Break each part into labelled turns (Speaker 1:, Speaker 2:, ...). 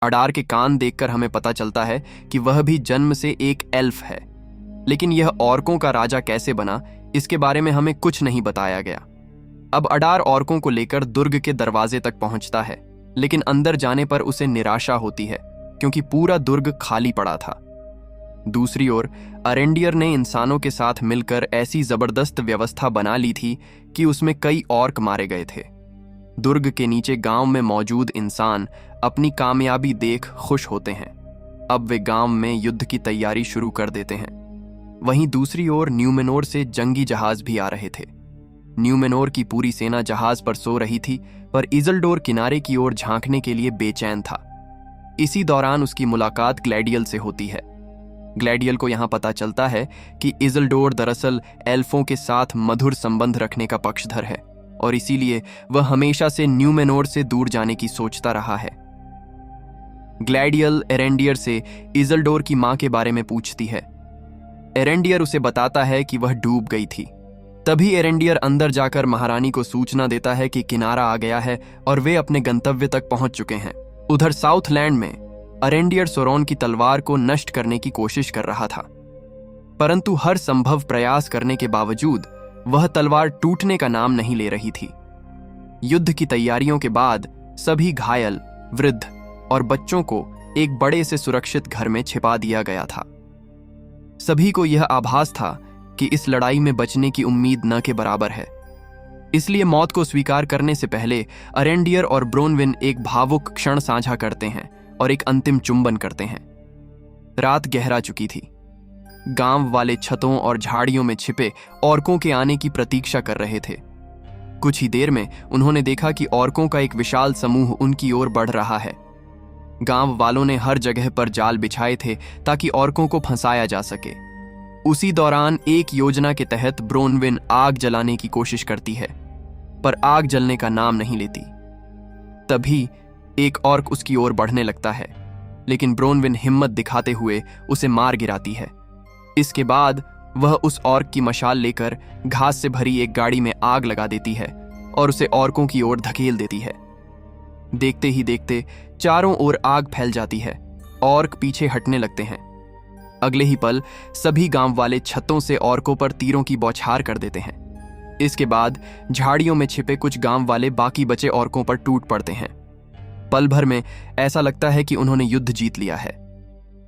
Speaker 1: अडार के कान देखकर हमें पता चलता है कि वह भी जन्म से एक एल्फ है, लेकिन यह ऑर्कों का राजा कैसे बना, इसके बारे में हमें कुछ नहीं बताया गया। अब अडार ऑर्कों को लेकर दुर्ग के दरवाजे तक पहुंचता है, लेकिन अंदर जाने पर उसे निराशा होती है क्योंकि पूरा दुर्ग खाली पड़ा था। दूसरी ओर अरेंडियर ने इंसानों के साथ मिलकर ऐसी जबरदस्त व्यवस्था बना ली थी कि उसमें कई ऑर्क मारे गए थे। दुर्ग के नीचे गांव में मौजूद इंसान अपनी कामयाबी देख खुश होते हैं। अब वे गांव में युद्ध की तैयारी शुरू कर देते हैं। वहीं दूसरी ओर न्यूमेनोर से जंगी जहाज भी आ रहे थे। न्यूमेनोर की पूरी सेना जहाज पर सो रही थी, पर इजलडोर किनारे की ओर झांकने के लिए बेचैन था। इसी दौरान उसकी मुलाकात ग्लैडियल से होती है। ग्लैडियल को यहां पता चलता है कि इजलडोर दरअसल एल्फों के साथ मधुर संबंध रखने का पक्षधर है और इसीलिए वह हमेशा से न्यूमेनोर से दूर जाने की सोचता रहा है। ग्लैडियल एरेंडियर से इजलडोर की मां के बारे में पूछती है। एरेंडियर उसे बताता है कि वह डूब गई थी। तभी एरेंडियर अंदर जाकर महारानी को सूचना देता है कि किनारा आ गया है और वे अपने गंतव्य तक पहुंच चुके हैं। उधर साउथलैंड में अरेंडियर सोरोन की तलवार को नष्ट करने की कोशिश कर रहा था, परंतु हर संभव प्रयास करने के बावजूद वह तलवार टूटने का नाम नहीं ले रही थी। युद्ध की तैयारियों के बाद सभी घायल, वृद्ध और बच्चों को एक बड़े से सुरक्षित घर में छिपा दिया गया था। सभी को यह आभास था कि इस लड़ाई में बचने की उम्मीद न के बराबर है। इसलिए मौत को स्वीकार करने से पहले अरेंडियर और ब्रोनविन एक भावुक क्षण साझा करते हैं और एक अंतिम चुंबन करते हैं। रात गहरा चुकी थी। गांव वाले छतों और झाड़ियों में छिपे ऑर्कों के आने की प्रतीक्षा कर रहे थे। कुछ ही देर में उन्होंने देखा कि ऑर्कों का एक विशाल समूह उनकी ओर बढ़ रहा है। गांव वालों ने हर जगह पर जाल बिछाए थे ताकि ऑर्कों को फंसाया जा सके। उसी दौरान एक योजना के तहत ब्रोनविन आग जलाने की कोशिश करती है, पर आग जलने का नाम नहीं लेती। तभी एक ऑर्क उसकी ओर बढ़ने लगता है, लेकिन ब्रोनविन हिम्मत दिखाते हुए उसे मार गिराती है। इसके बाद वह उस ऑर्क की मशाल लेकर घास से भरी एक गाड़ी में आग लगा देती है और उसे ऑर्कों की ओर धकेल देती है। देखते ही देखते चारों ओर आग फैल जाती है। ऑर्क पीछे हटने लगते हैं। अगले ही पल सभी गांव वाले छतों से ऑर्कों पर तीरों की बौछार कर देते हैं। इसके बाद झाड़ियों में छिपे कुछ गांव वाले बाकी बचे ऑर्कों पर टूट पड़ते हैं। पल भर में ऐसा लगता है कि उन्होंने युद्ध जीत लिया है,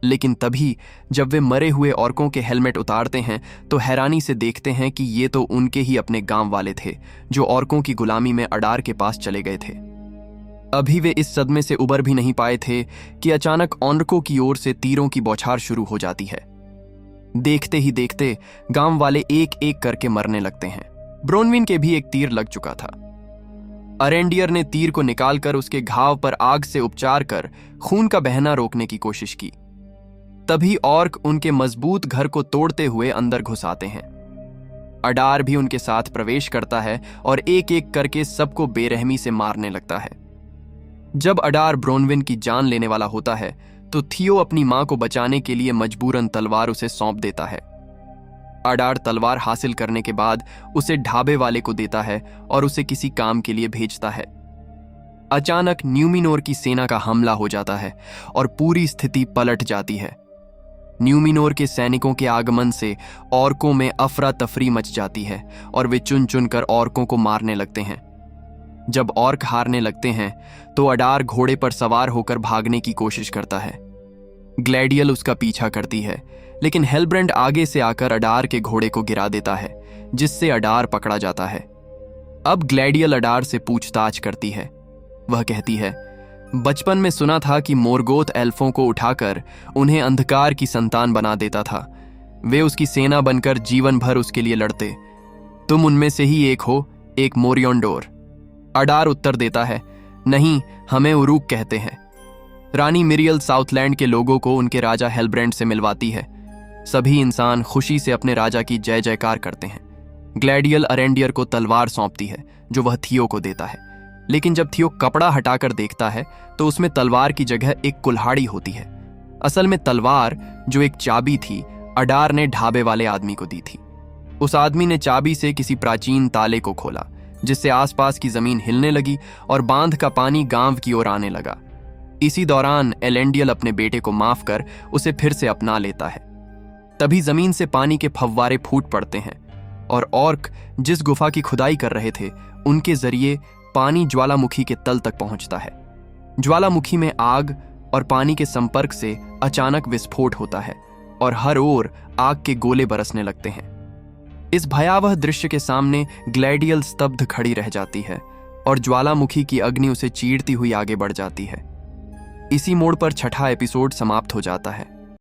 Speaker 1: लेकिन तभी जब वे मरे हुए ऑर्कों के हेलमेट उतारते हैं तो हैरानी से देखते हैं कि ये तो उनके ही अपने गांव वाले थे जो ऑर्कों की गुलामी में अडार के पास चले गए थे। अभी वे इस सदमे से उबर भी नहीं पाए थे कि अचानक ऑर्कों की ओर से तीरों की बौछार शुरू हो जाती है। देखते ही देखते गांव वाले एक एक करके मरने लगते हैं। ब्रोनविन के भी एक तीर लग चुका था। अरेंडियर ने तीर को निकालकर उसके घाव पर आग से उपचार कर खून का बहना रोकने की कोशिश की। तभी ऑर्क उनके मजबूत घर को तोड़ते हुए अंदर घुस आते हैं। अडार भी उनके साथ प्रवेश करता है और एक एक करके सबको बेरहमी से मारने लगता है। जब अडार ब्रोनविन की जान लेने वाला होता है तो थियो अपनी मां को बचाने के लिए मजबूरन तलवार उसे सौंप देता है। अडार तलवार हासिल करने के बाद उसे ढाबे वाले को देता है और उसे किसी काम के लिए भेजता है। अचानक न्यूमिनोर की सेना का हमला हो जाता है और पूरी स्थिति पलट जाती है। न्यूमिनोर के सैनिकों के आगमन से ऑर्कों में अफरा तफरी मच जाती है और वे चुन चुन कर ऑर्कों को मारने लगते हैं। जब ऑर्क हारने लगते हैं तो अडार घोड़े पर सवार होकर भागने की कोशिश करता है। ग्लैडियल उसका पीछा करती है, लेकिन हेलब्रेंड आगे से आकर अडार के घोड़े को गिरा देता है, जिससे अडार पकड़ा जाता है। अब ग्लैडियल अडार से पूछताछ करती है। वह कहती है, बचपन में सुना था कि मोर्गोथ एल्फों को उठाकर उन्हें अंधकार की संतान बना देता था। वे उसकी सेना बनकर जीवन भर उसके लिए लड़ते। तुम उनमें से ही एक हो, एक मोरियोंडोर। अडार उत्तर देता है, नहीं, हमें उरूक कहते हैं। रानी मिरियल साउथलैंड के लोगों को उनके राजा हेलब्रेंड से मिलवाती है। सभी इंसान खुशी से अपने राजा की जय जयकार करते हैं। ग्लैडियल अरेंडियर को तलवार सौंपती है जो वह थियो को देता है, लेकिन जब थियो कपड़ा हटाकर देखता है तो उसमें तलवार की जगह एक कुल्हाड़ी होती है। असल में तलवार, जो एक चाबी थी, अडार ने ढाबे वाले आदमी को दी थी। उस आदमी ने चाबी से किसी प्राचीन ताले को खोला, जिससे आसपास की जमीन हिलने लगी और बांध का पानी गांव की ओर आने लगा। इसी दौरान एलेंडियल अपने बेटे को माफ कर उसे फिर से अपना लेता है। तभी जमीन से पानी के फव्वारे फूट पड़ते हैं और ऑर्क जिस गुफा की खुदाई कर रहे थे उनके जरिए पानी ज्वालामुखी के तल तक पहुंचता है। ज्वालामुखी में आग और पानी के संपर्क से अचानक विस्फोट होता है और हर ओर आग के गोले बरसने लगते हैं। इस भयावह दृश्य के सामने ग्लैडियल स्तब्ध खड़ी रह जाती है और ज्वालामुखी की अग्नि उसे चीरती हुई आगे बढ़ जाती है। इसी मोड़ पर छठा एपिसोड समाप्त हो जाता है।